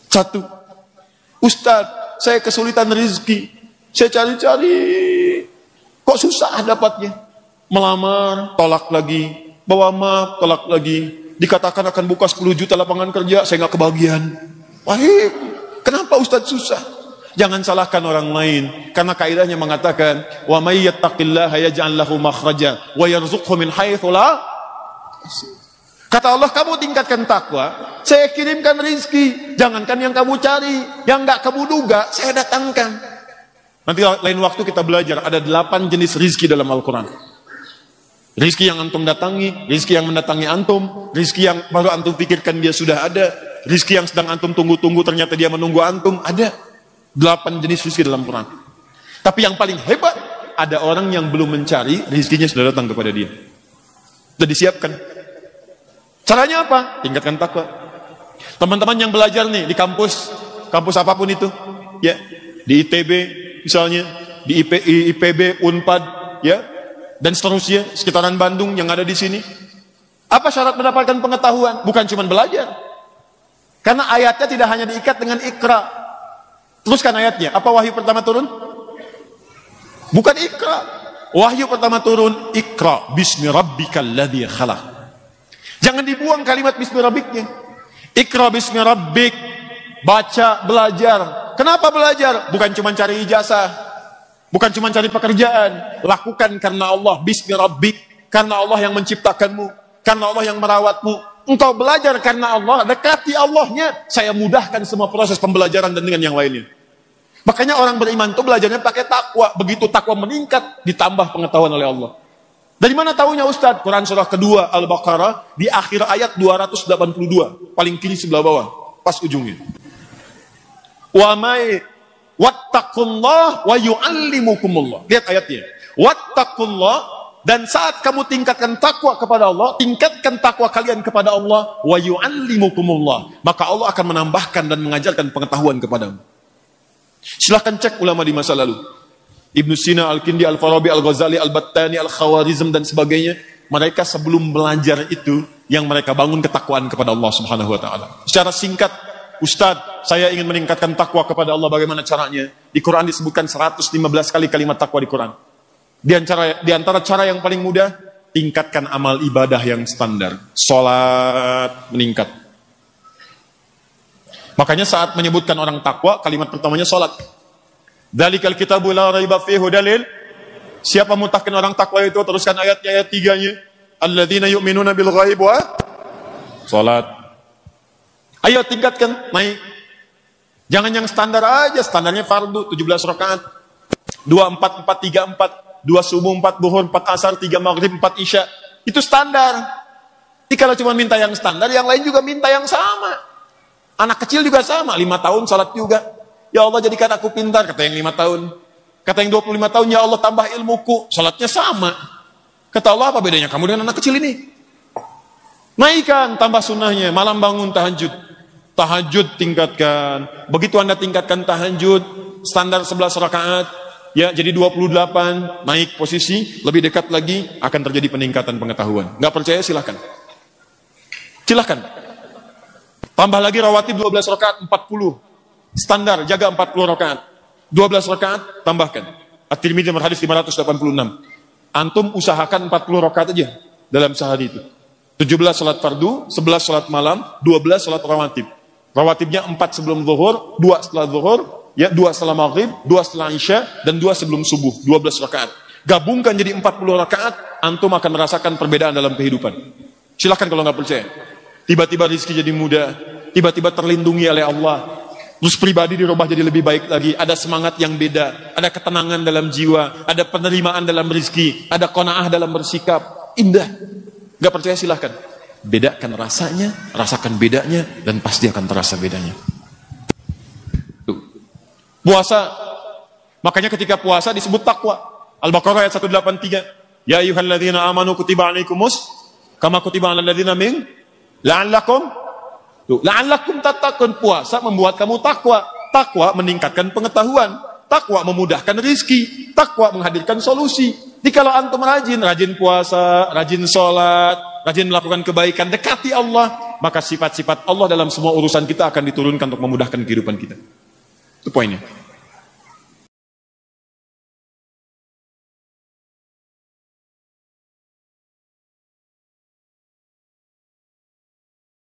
Satu, Ustadz, saya kesulitan rezeki, saya cari-cari, kok susah dapatnya. Melamar, tolak lagi, bawa maaf, tolak lagi, dikatakan akan buka 10 juta lapangan kerja, saya nggak kebagian. Wahai, kenapa Ustadz susah? Jangan salahkan orang lain, karena kaidahnya mengatakan, wa may yattaqillaha yaj'al lahu makhraja wa yarzuqhu min haitsu la. Kata Allah, kamu tingkatkan takwa, saya kirimkan rizki. Jangankan yang kamu cari, yang nggak kamu duga, saya datangkan. Nanti lain waktu kita belajar, ada 8 jenis rizki dalam Al-Quran. Rizki yang antum datangi, rizki yang mendatangi antum, rizki yang baru antum pikirkan dia sudah ada, rizki yang sedang antum tunggu-tunggu ternyata dia menunggu antum, ada 8 jenis rizki dalam Quran. Tapi yang paling hebat, ada orang yang belum mencari, rizkinya sudah datang kepada dia. Sudah disiapkan. Caranya apa? Tingkatkan takwa. Teman-teman yang belajar nih di kampus apapun itu, ya, di ITB misalnya, di IPB, Unpad, ya, dan seterusnya, sekitaran Bandung yang ada di sini. Apa syarat mendapatkan pengetahuan? Bukan cuma belajar. Karena ayatnya tidak hanya diikat dengan ikra. Teruskan ayatnya. Apa wahyu pertama turun? Bukan ikra. Wahyu pertama turun, ikra bismi rabbikal ladzi khalaq. Jangan dibuang kalimat bismi rabbiknya. Ikra bismi rabbik. Baca, belajar. Kenapa belajar? Bukan cuma cari ijazah. Bukan cuma cari pekerjaan. Lakukan karena Allah, bismi rabbik. Karena Allah yang menciptakanmu. Karena Allah yang merawatmu. Engkau belajar karena Allah, dekati Allahnya. Saya mudahkan semua proses pembelajaran dan dengan yang lainnya. Makanya orang beriman itu belajarnya pakai takwa. Begitu takwa meningkat, ditambah pengetahuan oleh Allah. Dari mana tahunya Ustadz? Quran surah kedua Al-Baqarah di akhir ayat 282, paling kiri sebelah bawah, pas ujungnya. Wa may wattaqullah wa yu'allimukumullah. Lihat ayatnya. Wattaqullah, dan saat kamu tingkatkan takwa kepada Allah, tingkatkan takwa kalian kepada Allah, wa yu'allimukumullah, maka Allah akan menambahkan dan mengajarkan pengetahuan kepadamu. Silahkan cek ulama di masa lalu. Ibnu Sina, Al-Kindi, Al-Farabi, Al-Ghazali, Al-Battani, Al-Khawarizm, dan sebagainya. Mereka sebelum belajar itu, yang mereka bangun ketakwaan kepada Allah Subhanahu wa Ta'ala. Secara singkat, Ustadz, saya ingin meningkatkan takwa kepada Allah, bagaimana caranya? Di Quran disebutkan 115 kali kalimat takwa di Quran. Di antara cara yang paling mudah, tingkatkan amal ibadah yang standar. Salat meningkat. Makanya saat menyebutkan orang takwa, kalimat pertamanya salat. Dalikal kitabu la raiba fihi dalil. Siapa mutahkin orang takwa itu? Teruskan ayatnya, ayat 3-nya. Alladzina yu'minuna bil ghaib wa salat. Ayo tingkatkan, naik. Jangan yang standar aja, standarnya fardu 17 rakaat. 2 4 4 3 4, 2 subuh, 4 zuhur, 4 asar, 3 maghrib, 4 isya. Itu standar. Jadi kalau cuma minta yang standar, yang lain juga minta yang sama. Anak kecil juga sama, 5 tahun salat juga. Ya Allah jadikan aku pintar, kata yang 5 tahun. Kata yang 25 tahun, ya Allah tambah ilmuku. Salatnya sama. Kata Allah, apa bedanya kamu dengan anak kecil ini? Naikkan, tambah sunnahnya. Malam bangun tahajud. Tahajud tingkatkan. Begitu Anda tingkatkan tahajud, standar 11 rakaat, ya jadi 28, naik posisi, lebih dekat lagi, akan terjadi peningkatan pengetahuan. Nggak percaya silahkan. Silahkan. Tambah lagi rawatib 12 rakaat, 40. Standar, jaga 40 rakaat. 12 rakaat, tambahkan. At-Tirmidzi nomor hadis 586. Antum usahakan 40 rakaat aja dalam sehari itu. 17 salat fardu, 11 salat malam, 12 salat rawatib. Rawatibnya 4 sebelum zuhur, 2 setelah zuhur, ya 2 setelah maghrib, 2 setelah isya, dan 2 sebelum subuh, 12 rakaat. Gabungkan jadi 40 rakaat, antum akan merasakan perbedaan dalam kehidupan. Silahkan kalau nggak percaya. Tiba-tiba rezeki jadi mudah, tiba-tiba terlindungi oleh Allah. Terus pribadi dirubah jadi lebih baik lagi. Ada semangat yang beda. Ada ketenangan dalam jiwa. Ada penerimaan dalam rezeki. Ada qanaah dalam bersikap. Indah. Gak percaya silahkan. Bedakan rasanya. Rasakan bedanya. Dan pasti akan terasa bedanya. Tuh. Puasa. Makanya ketika puasa disebut takwa. Al-Baqarah ayat 183. Ya ayyuhalladzina amanu kutiba alaikumus. Kama kutiba alal ladzina min. La'allakum. La'allakum tattaqun, puasa membuat kamu takwa. Takwa meningkatkan pengetahuan. Takwa memudahkan rizki, takwa menghadirkan solusi. Jikalau antum rajin puasa, rajin sholat, rajin melakukan kebaikan, dekati Allah, maka sifat-sifat Allah dalam semua urusan kita akan diturunkan untuk memudahkan kehidupan kita. Itu poinnya.